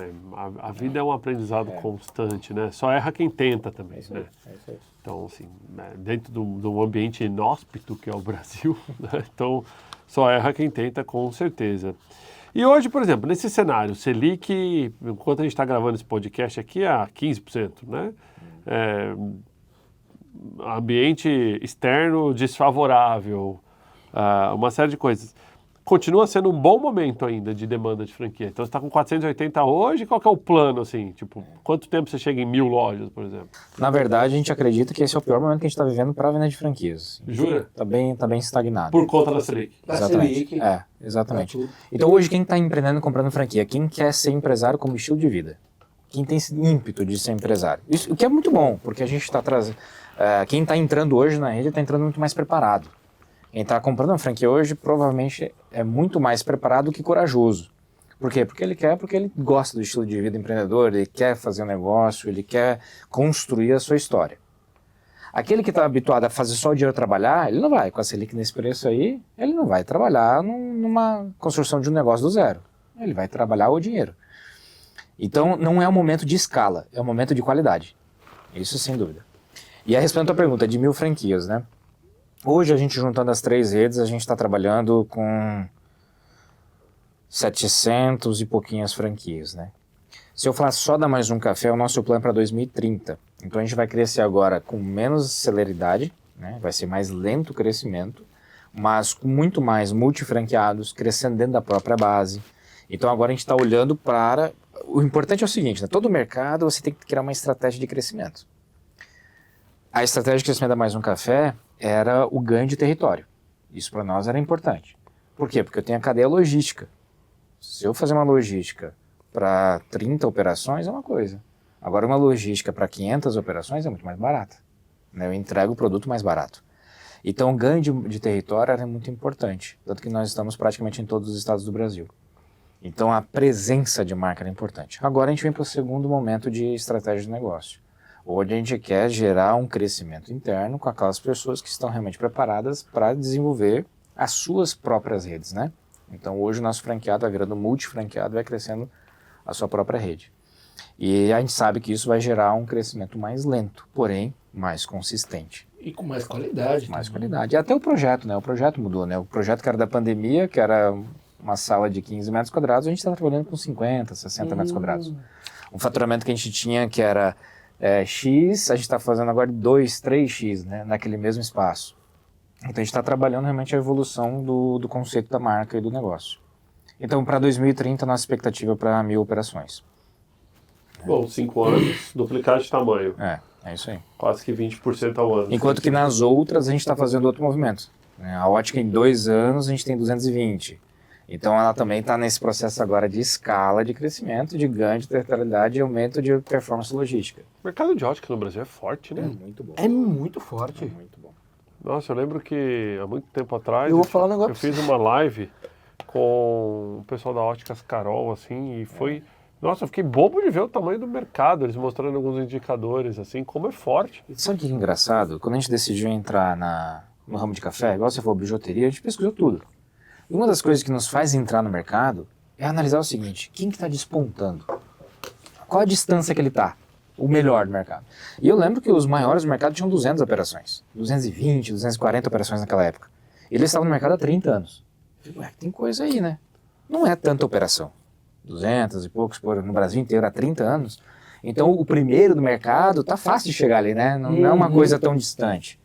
a vida é um aprendizado constante, né? Só erra quem tenta também, né?
Isso aí.
Então, assim, dentro de um ambiente inóspito que é o Brasil, né? Então, só erra quem tenta, com certeza. E hoje, por exemplo, nesse cenário, Selic, enquanto a gente está gravando esse podcast aqui, é a 15%, né? Ambiente externo desfavorável, uma série de coisas. Continua sendo um bom momento ainda de demanda de franquia. Então, você está com 480 hoje, qual que é o plano, assim? Tipo, quanto tempo você chega em 1.000 lojas, por exemplo?
Na verdade, a gente acredita que esse é o pior momento que a gente está vivendo para a venda de franquias.
Jura?
Tá bem estagnado.
Por conta da Selic.
Exatamente. Exatamente. Então, hoje, quem está empreendendo, comprando franquia, quem quer ser empresário como estilo de vida, quem tem esse ímpeto de ser empresário. Isso, o que é muito bom, porque a gente está trazendo... quem está entrando hoje na rede está entrando muito mais preparado. Quem está comprando uma franquia hoje provavelmente é muito mais preparado que corajoso. Por quê? Porque ele gosta do estilo de vida empreendedor, ele quer fazer um negócio, ele quer construir a sua história. Aquele que está habituado a fazer só o dinheiro trabalhar, ele não vai, com a Selic nesse preço aí, ele não vai trabalhar numa construção de um negócio do zero. Ele vai trabalhar o dinheiro. Então não é um momento de escala, é um momento de qualidade. Isso sem dúvida. E a respondendo à tua pergunta, de 1.000 franquias, né? Hoje, a gente juntando as 3 redes, a gente está trabalhando com 700 e pouquinhas franquias, né? Se eu falar só da Mais Um Café, o nosso plano é para 2030. Então, a gente vai crescer agora com menos celeridade, né? Vai ser mais lento o crescimento, mas com muito mais multifranqueados, crescendo dentro da própria base. Então, agora a gente está olhando para... O importante é o seguinte, né? Todo mercado você tem que criar uma estratégia de crescimento. A estratégia de crescimento da Mais Um Café era o ganho de território. Isso para nós era importante. Por quê? Porque eu tenho a cadeia logística. Se eu fazer uma logística para 30 operações é uma coisa. Agora uma logística para 500 operações é muito mais barata. Né? Eu entrego o produto mais barato. Então o ganho de território era muito importante. Tanto que nós estamos praticamente em todos os estados do Brasil. Então a presença de marca era importante. Agora a gente vem para o segundo momento de estratégia de negócio. Onde a gente quer gerar um crescimento interno com aquelas pessoas que estão realmente preparadas para desenvolver as suas próprias redes, né? Então hoje o nosso franqueado vai virando multifranqueado, vai crescendo a sua própria rede. E a gente sabe que isso vai gerar um crescimento mais lento, porém mais consistente.
E com mais qualidade.
Mais qualidade. E até o projeto, né? O projeto mudou, né? O projeto que era da pandemia, que era uma sala de 15 metros quadrados, a gente está trabalhando com 50, 60 metros quadrados. Um faturamento que a gente tinha que era X, a gente está fazendo agora 2, 3X, né? Naquele mesmo espaço. Então a gente está trabalhando realmente a evolução do conceito da marca e do negócio. Então para 2030 nossa expectativa é para 1.000 operações.
Bom, 5 anos, duplicar de tamanho.
É isso aí.
Quase que 20% ao ano.
Enquanto que nas outras a gente está fazendo outro movimento. Né? A ótica em 2 anos a gente tem 220. Então ela também está nesse processo agora de escala de crescimento, de ganho de territorialidade e aumento de performance logística.
O mercado de ótica no Brasil é forte, né?
Muito bom.
É muito forte.
Muito bom.
Nossa, eu lembro que há muito tempo atrás
Eu vou falar um negócio
eu
pra
fiz uma live com o pessoal da Óticas Carol, assim, e foi... Nossa, eu fiquei bobo de ver o tamanho do mercado, eles mostrando alguns indicadores, assim, como é forte.
E sabe o que é engraçado? Quando a gente decidiu entrar no ramo de café, igual você falou, bijuteria, a gente pesquisou tudo. E uma das coisas que nos faz entrar no mercado é analisar o seguinte, quem que está despontando? Qual a distância que ele está? O melhor do mercado. E eu lembro que os maiores do mercado tinham 200 operações, 220, 240 operações naquela época. Eles estavam no mercado há 30 anos. Eu falei, ué, tem coisa aí, né? Não é tanta operação. 200 e poucos no Brasil inteiro há 30 anos. Então o primeiro do mercado tá fácil de chegar ali, né? Não é uma coisa tão distante.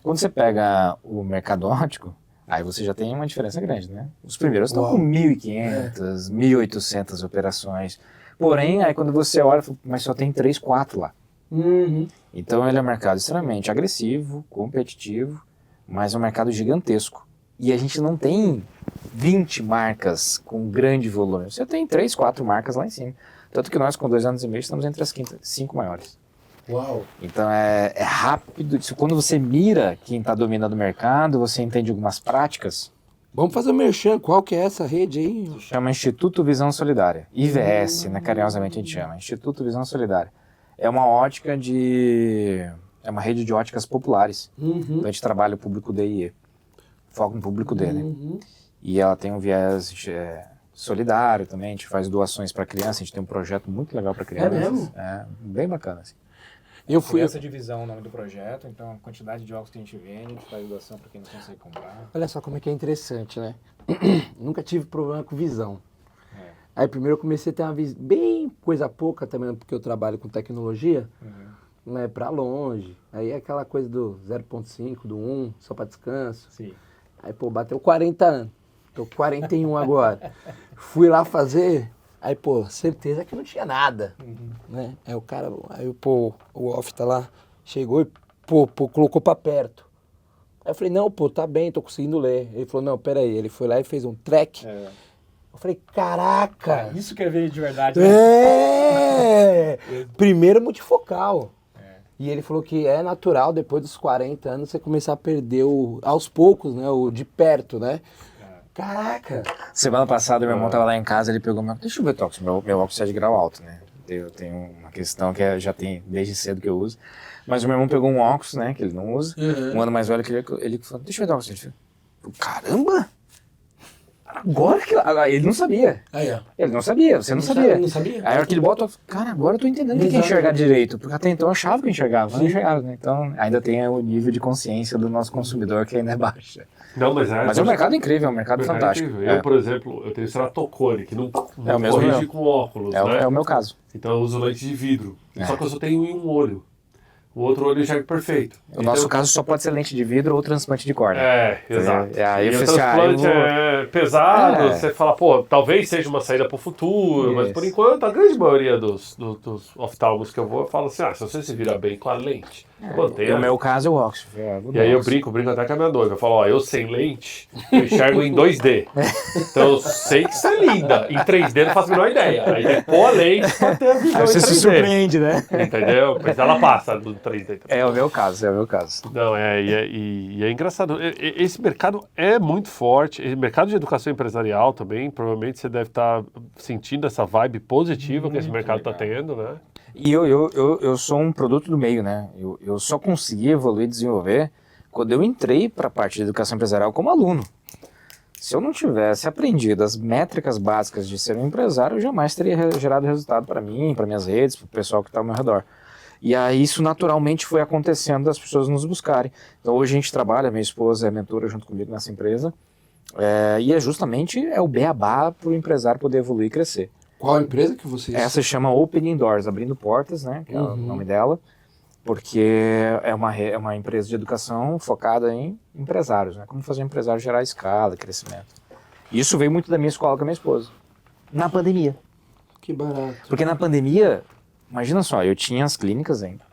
Quando você pega o mercado óptico, aí você já tem uma diferença grande, né? Os primeiros estão com 1.500, 1.800 operações. Porém, aí quando você olha, mas só tem 3, 4 lá. Então ele é um mercado extremamente agressivo, competitivo, mas é um mercado gigantesco. E a gente não tem 20 marcas com grande volume. Você tem 3, 4 marcas lá em cima. Tanto que nós, com 2 anos e meio, estamos entre as 5 maiores.
Uau!
Então é rápido. Quando você mira quem está dominando o mercado, você entende algumas práticas.
Vamos fazer o merchan. Qual que é essa rede aí?
Chama Instituto Visão Solidária. IVS, né? Carinhosamente a gente chama. Instituto Visão Solidária. É uma ótica é uma rede de óticas populares. Então a gente trabalha o público D e E. Foco no público D, né? E ela tem um viés solidário também. A gente faz doações para crianças. A gente tem um projeto muito legal para crianças.
É mesmo?
É, bem bacana, assim.
Eu fui...
Essa divisão, o nome do projeto, então a quantidade de óculos que a gente vende, a gente faz doação para quem não consegue comprar.
Olha só como é que é interessante, né? Nunca tive problema com visão. Aí primeiro eu comecei a ter uma visão bem coisa pouca também, porque eu trabalho com tecnologia, né, para longe. Aí é aquela coisa do 0.5, do 1, só para descanso.
Sim.
Aí, pô, bateu 40 anos. Tô 41 agora. Fui lá fazer... Aí, pô, certeza que não tinha nada, né? Aí o cara, o off tá lá, chegou e, pô, colocou pra perto. Aí eu falei, não, pô, tá bem, tô conseguindo ler. Ele falou, não, peraí. Ele foi lá e fez um track. Eu falei, caraca!
Isso que é ver de verdade,
né? Primeiro multifocal. E ele falou que é natural, depois dos 40 anos, você começar a perder aos poucos, né? O de perto, né? Caraca!
Semana passada, meu irmão tava lá em casa, ele pegou deixa eu ver o óculos. Meu óculos é de grau alto, né? Eu tenho uma questão que já tem desde cedo que eu uso. Mas o meu irmão pegou um óculos, né? Que ele não usa. Um ano mais velho que ele falou, deixa eu ver o óculos. Ele falou, caramba! Agora que... Ele não sabia.
Aí, ó.
Ele não sabia, você não sabia.
Não sabia?
Aí a hora que ele bota, cara, agora eu tô entendendo o que é enxergar direito. Porque até então eu achava que eu enxergava, mas não enxergava, né? Então ainda tem o nível de consciência do nosso consumidor que ainda é baixo.
Não, mas
Mas é um mercado incrível, é um mercado fantástico.
Incrível. Eu, por exemplo, eu tenho ceratocone, que não
É o mesmo
corrige
meu.
com óculos,
É,
né?
é o meu caso.
Então eu uso lente de vidro.
É.
Só que eu só tenho em um olho. O outro olho enxerga perfeito.
O nosso caso só pode ser lente de vidro ou transplante de córnea.
Exato.
Aí
E
eu
o
falei assim,
transplante é pesado,
É.
você fala, pô, talvez seja uma saída para o futuro, mas
Isso.
por enquanto a grande maioria dos oftalmos que eu vou, eu falo assim, se você se virar bem com a lente, mantenha.
No meu caso é o Oxford.
E aí eu brinco até com a minha noiva. Eu falo, eu sem lente, eu enxergo em 2D. Então eu sei que isso é linda. Em 3D eu não faço a menor ideia. Aí tem que pôr a lente pra ter a visão
Aí você
em 3D.
se surpreende, né?
Entendeu? Mas ela passa do 3D também.
É o meu caso, é o meu caso.
Não, e é engraçado. Esse mercado é muito forte. O mercado de educação empresarial também, provavelmente você deve estar sentindo essa vibe positiva que esse mercado está tendo, né?
E eu sou um produto do meio, né? Eu só consegui evoluir e desenvolver quando eu entrei para a parte de educação empresarial como aluno. Se eu não tivesse aprendido as métricas básicas de ser um empresário, eu jamais teria gerado resultado para mim, para minhas redes, para o pessoal que está ao meu redor. E aí isso naturalmente foi acontecendo das pessoas nos buscarem. Então hoje a gente trabalha, minha esposa é mentora junto comigo nessa empresa, e é justamente o beabá para o empresário poder evoluir e crescer.
Qual a empresa que vocês...
Essa se chama Opening Doors, abrindo portas, né, que é o nome dela, porque é uma empresa de educação focada em empresários, né, como fazer um empresário gerar escala, crescimento. Isso veio muito da minha escola com a minha esposa, na pandemia.
Que barato.
Porque na pandemia, imagina só, eu tinha as clínicas ainda,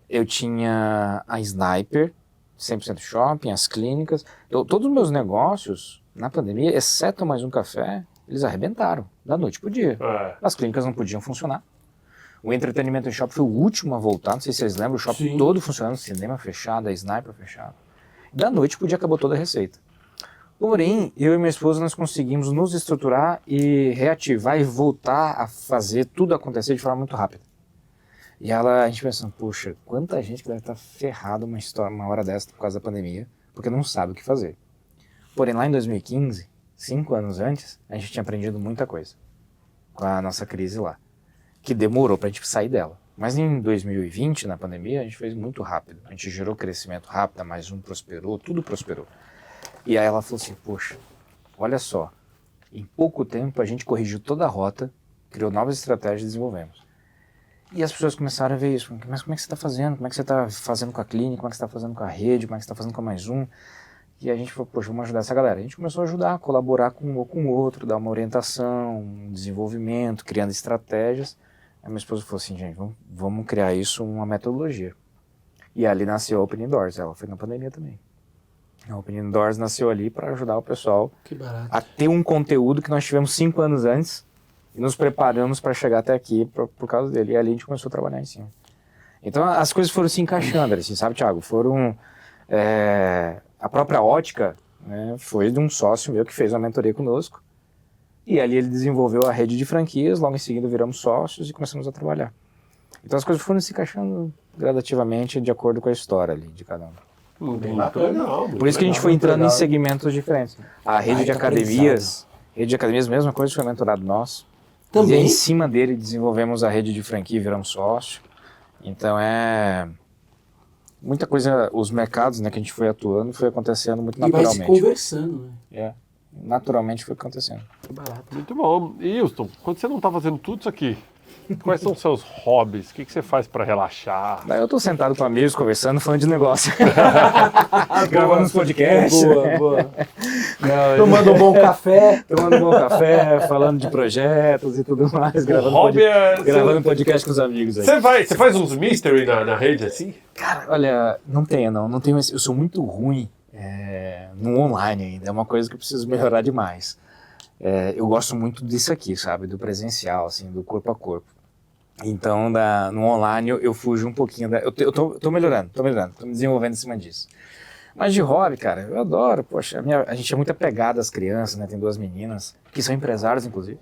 eu tinha a Sniper, 100% shopping, as clínicas, todos os meus negócios, na pandemia, exceto Mais Um Café, eles arrebentaram, da noite pro dia. As clínicas não podiam funcionar. O entretenimento em shopping foi o último a voltar, não sei se vocês lembram, o shopping todo funcionando, cinema fechado, a Sniper fechado. Da noite pro dia acabou toda a receita. Porém, eu e minha esposa, nós conseguimos nos estruturar e reativar e voltar a fazer tudo acontecer de forma muito rápida. E a gente pensando, poxa, quanta gente que deve estar ferrada uma hora dessa por causa da pandemia, porque não sabe o que fazer. Porém, lá em 2015, 5 anos antes, a gente tinha aprendido muita coisa com a nossa crise lá, que demorou para a gente sair dela. Mas em 2020, na pandemia, a gente fez muito rápido. A gente gerou crescimento rápido, Mais Um prosperou, tudo prosperou. E aí ela falou assim, poxa, olha só, em pouco tempo a gente corrigiu toda a rota, criou novas estratégias e desenvolvemos. E as pessoas começaram a ver isso, mas como é que você está fazendo? Como é que você está fazendo com a clínica? Como é que você está fazendo com a rede? Como é que você está fazendo com a Mais Um? E a gente falou, poxa, vamos ajudar essa galera. A gente começou a ajudar, colaborar com um ou com o outro, dar uma orientação, um desenvolvimento, criando estratégias. Aí minha esposa falou assim, gente, vamos criar isso uma metodologia. E ali nasceu a Opening Doors, ela foi na pandemia também. A Opening Doors nasceu ali para ajudar o pessoal a ter um conteúdo que nós tivemos 5 anos antes e nos preparamos para chegar até aqui por causa dele. E ali a gente começou a trabalhar em cima. Então as coisas foram se encaixando, assim, sabe, Thiago? Foram... a própria ótica, né, foi de um sócio meu que fez uma mentoria conosco. E ali ele desenvolveu a rede de franquias, logo em seguida viramos sócios e começamos a trabalhar. Então as coisas foram se encaixando gradativamente de acordo com a história ali de cada um.
Bem legal.
Por isso que a gente foi entrando em segmentos diferentes. A rede de academias, mesma coisa, foi mentorado nosso.
Também?
E em cima dele desenvolvemos a rede de franquia e viramos sócio. Então muita coisa, os mercados, né, que a gente foi atuando, foi acontecendo muito naturalmente.
E vai se conversando, né?
Naturalmente foi acontecendo.
Que barato.
Muito bom. E Houston, quando você não está fazendo tudo isso aqui, quais são os seus hobbies? O que você faz para relaxar?
Daí eu tô sentado com amigos, conversando, falando de negócio. Gravando uns podcasts.
Boa. Tomando um bom café.
Tomando um bom café, falando de projetos e tudo mais. Gravando podcast com os amigos aí.
Você faz uns mystery na rede assim?
Cara, olha, não tenho. Eu sou muito ruim no online ainda. É uma coisa que eu preciso melhorar demais. Eu gosto muito disso aqui, sabe? Do presencial, assim, do corpo a corpo. Então, no online eu fujo um pouquinho. Eu tô melhorando, tô me desenvolvendo em cima disso. Mas de hobby, cara, eu adoro. Poxa, a gente é muito apegado às crianças, né? Tem 2 meninas, que são empresários, inclusive.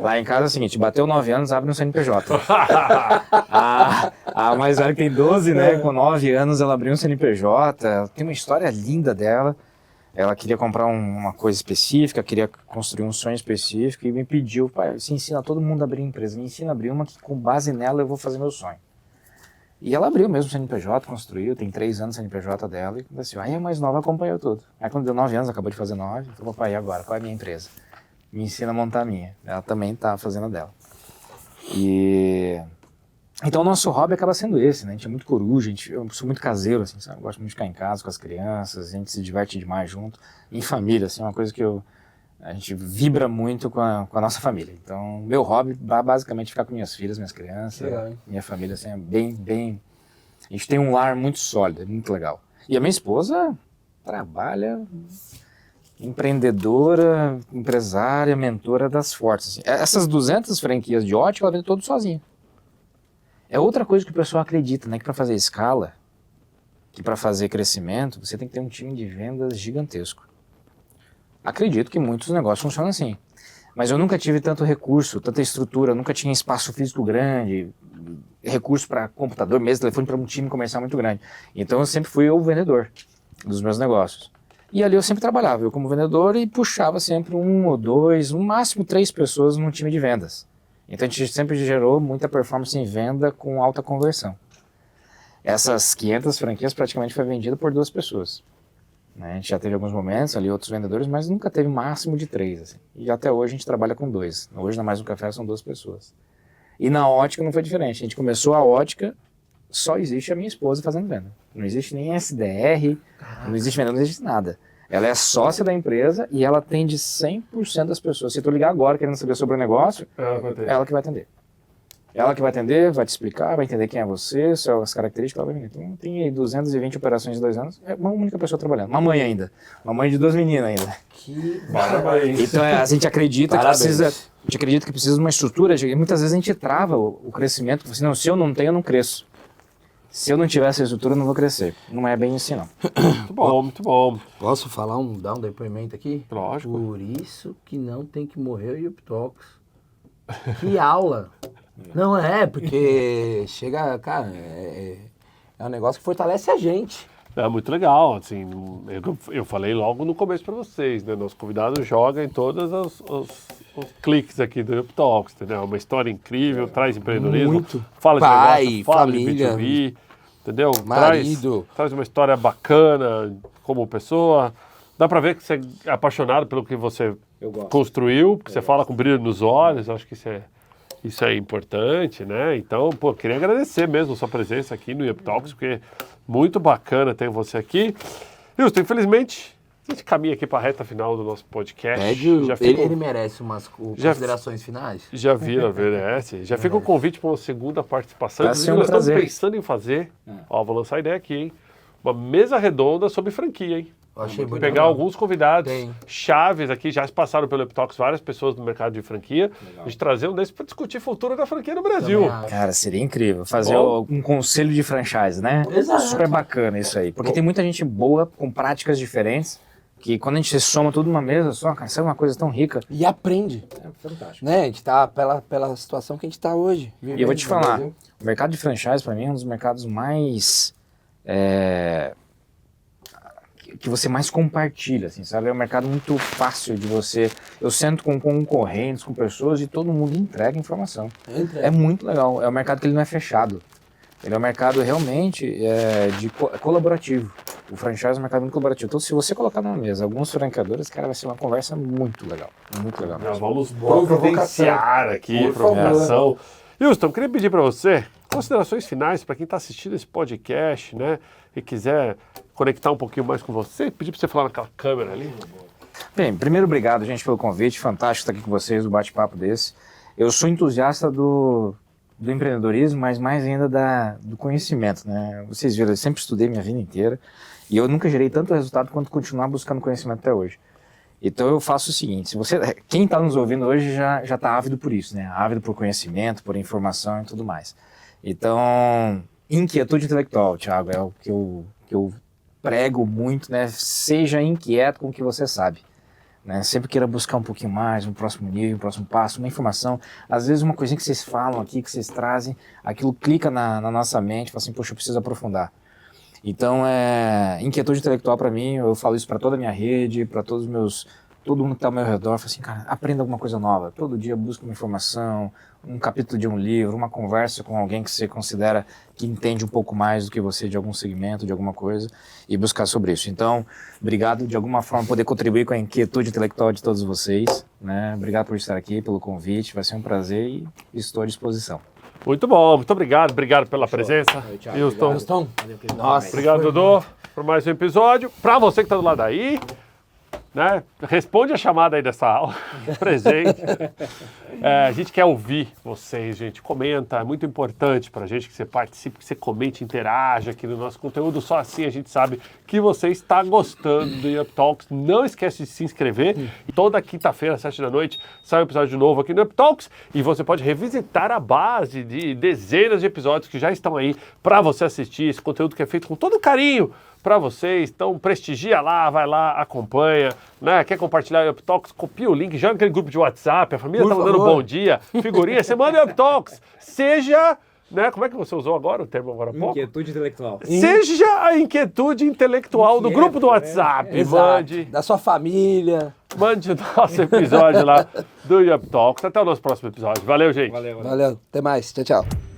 Lá em casa é o seguinte, bateu 9 anos, abre um CNPJ. A mais velha que tem 12, né? Com 9 anos ela abriu um CNPJ. Tem uma história linda dela. Ela queria comprar uma coisa específica, queria construir um sonho específico e me pediu, pai, você ensina todo mundo a abrir empresa, me ensina a abrir uma que com base nela eu vou fazer meu sonho. E ela abriu mesmo o CNPJ, construiu, tem 3 anos o CNPJ dela e assim, aí a mais nova acompanhou tudo. Aí quando deu 9 anos, acabou de fazer 9, falou, papai, e agora? Qual é a minha empresa? Me ensina a montar a minha. Ela também tá fazendo a dela. E... Então o nosso hobby acaba sendo esse, né? A gente é muito coruja, eu sou muito caseiro, assim, sabe? Eu gosto muito de ficar em casa com as crianças, a gente se diverte demais junto. Em família, assim, é uma coisa que a gente vibra muito com a nossa família. Então, meu hobby é basicamente ficar com minhas filhas, minhas crianças, minha família, assim, é bem... A gente tem um lar muito sólido, é muito legal. E a minha esposa trabalha... empreendedora, empresária, mentora das fortes. Assim. Essas 200 franquias de ótica, ela vende tudo sozinha. É outra coisa que o pessoal acredita, né? Que para fazer escala, que para fazer crescimento, você tem que ter um time de vendas gigantesco. Acredito que muitos negócios funcionam assim. Mas eu nunca tive tanto recurso, tanta estrutura, nunca tinha espaço físico grande, recurso para computador, mesa, telefone, para um time comercial muito grande. Então eu sempre fui o vendedor dos meus negócios. E ali eu sempre trabalhava, eu como vendedor, e puxava sempre 1 ou 2, no máximo 3 pessoas num time de vendas. Então a gente sempre gerou muita performance em venda com alta conversão. Essas 500 franquias praticamente foi vendida por 2 pessoas. Né? A gente já teve alguns momentos ali, outros vendedores, mas nunca teve máximo de 3. Assim. E até hoje a gente trabalha com 2. Hoje na Mais Um Café são 2 pessoas. E na ótica não foi diferente. A gente começou a ótica, só existe a minha esposa fazendo venda. Não existe nem SDR, não existe venda, não existe nada. Ela é sócia da empresa e ela atende 100% das pessoas. Se tu ligar agora querendo saber sobre o negócio, ela que vai atender. Ela que vai atender, vai te explicar, vai entender quem é você, suas características, ela vai vender. Então tem aí 220 operações em 2 anos, é uma única pessoa trabalhando. Uma mãe ainda. Uma mãe de 2 meninas ainda.
Que
Parabéns.
Então a gente acredita que precisa... A gente acredita que precisa de uma estrutura, e muitas vezes a gente trava o crescimento, assim, não, se eu não tenho, eu não cresço. Se eu não tiver essa estrutura, eu não vou crescer. Não é bem assim, não.
Muito bom, muito bom.
Posso falar dar um depoimento aqui?
Lógico.
Por isso que não tem que morrer o Yuptox. Que aula! Não é, porque chega, cara, é um negócio que fortalece a gente.
É muito legal, assim, eu falei logo no começo para vocês, né? Nosso convidado joga em todos os cliques aqui do Up Talks, entendeu? É uma história incrível, traz empreendedorismo,
Muito.
fala de
Pai,
negócio, fala
família,
de B2B, entendeu?
marido.
Traz uma história bacana como pessoa. Dá para ver que você é apaixonado pelo que você construiu, porque você fala com brilho nos olhos, acho que isso é importante, né? Então, pô, queria agradecer mesmo a sua presença aqui no Up Talks, porque muito bacana ter você aqui. Wilson, infelizmente, a gente caminha aqui para a reta final do nosso podcast.
Ele merece umas considerações finais?
Já merece. Já fica o convite para uma segunda participação.
Vai ser um
nós estamos
prazer.
pensando em fazer, vou lançar a ideia aqui, hein? Uma mesa redonda sobre franquia, hein?
Achei muito
Pegar
legal.
alguns convidados chaves aqui, já passaram pelo Up Talks, várias pessoas do mercado de franquia, a gente trazer um desses para discutir o futuro da franquia no Brasil.
Cara, seria incrível fazer um conselho de franchise, né?
Exato.
Super bacana isso aí. Porque tem muita gente boa, com práticas diferentes, que quando a gente soma tudo numa mesa só, cara, isso é uma coisa tão rica.
E aprende.
É fantástico.
Né? A gente tá pela situação que a gente tá hoje.
E eu vou te falar, o mercado de franchise, para mim, é um dos mercados mais... que você mais compartilha, assim, sabe? É um mercado muito fácil de você... Eu sento com concorrentes, com pessoas e todo mundo entrega informação. É muito legal. É um mercado que ele não é fechado. Ele é um mercado realmente colaborativo. O franchise é um mercado muito colaborativo. Então, se você colocar numa mesa alguns franqueadores, cara, vai ser uma conversa muito legal. Muito legal.
Nós vamos providenciar aqui, provocação. Wilson, eu queria pedir para você considerações finais para quem está assistindo esse podcast, né? E quiser conectar um pouquinho mais com você, pedir para você falar naquela câmera ali.
Bem, primeiro, obrigado, gente, pelo convite. Fantástico estar aqui com vocês, um bate-papo desse. Eu sou entusiasta do empreendedorismo, mas mais ainda do conhecimento, né? Vocês viram, eu sempre estudei minha vida inteira e eu nunca gerei tanto resultado quanto continuar buscando conhecimento até hoje. Então eu faço o seguinte, quem está nos ouvindo hoje já está ávido por isso, né? Ávido por conhecimento, por informação e tudo mais. Então, inquietude intelectual, Thiago, é o que eu prego muito, né? Seja inquieto com o que você sabe. Né? Sempre queira buscar um pouquinho mais, um próximo nível, um próximo passo, uma informação. Às vezes uma coisinha que vocês falam aqui, que vocês trazem, aquilo clica na nossa mente, fala assim, poxa, eu preciso aprofundar. Então, inquietude intelectual para mim, eu falo isso para toda a minha rede, para todos os meus... Todo mundo que está ao meu redor, fala assim, cara, aprenda alguma coisa nova. Todo dia busca uma informação, um capítulo de um livro, uma conversa com alguém que você considera que entende um pouco mais do que você de algum segmento, de alguma coisa, e buscar sobre isso. Então, obrigado de alguma forma poder contribuir com a inquietude intelectual de todos vocês, né? Obrigado por estar aqui, pelo convite, vai ser um prazer e estou à disposição.
Muito bom, muito obrigado pela presença. Houston.
Houston.
Nossa,
Obrigado, Dudu, por mais um episódio. Para você que está do lado aí, né? Responde a chamada aí dessa aula, presente. A gente quer ouvir vocês, gente. Comenta, é muito importante pra gente que você participe, que você comente, interaja aqui no nosso conteúdo. Só assim a gente sabe que você está gostando do Up Talks. Não esquece de se inscrever. Toda quinta-feira, às 7 da noite, sai um episódio novo aqui no Up Talks. E você pode revisitar a base de dezenas de episódios que já estão aí para você assistir. Esse conteúdo que é feito com todo carinho para vocês, então prestigia lá, vai lá, acompanha, né? Quer compartilhar o Up Talks, copia o link, joga aquele grupo de WhatsApp, a família tá mandando bom dia, figurinha, você manda o Up Talks, seja, né? Como é que você usou agora o termo agora há pouco?
Inquietude intelectual.
Seja a inquietude intelectual do grupo do WhatsApp, mande,
Da sua família.
mande o nosso episódio lá do Up Talks. Até o nosso próximo episódio. Valeu, gente.
Valeu.
Valeu, até mais. Tchau, tchau.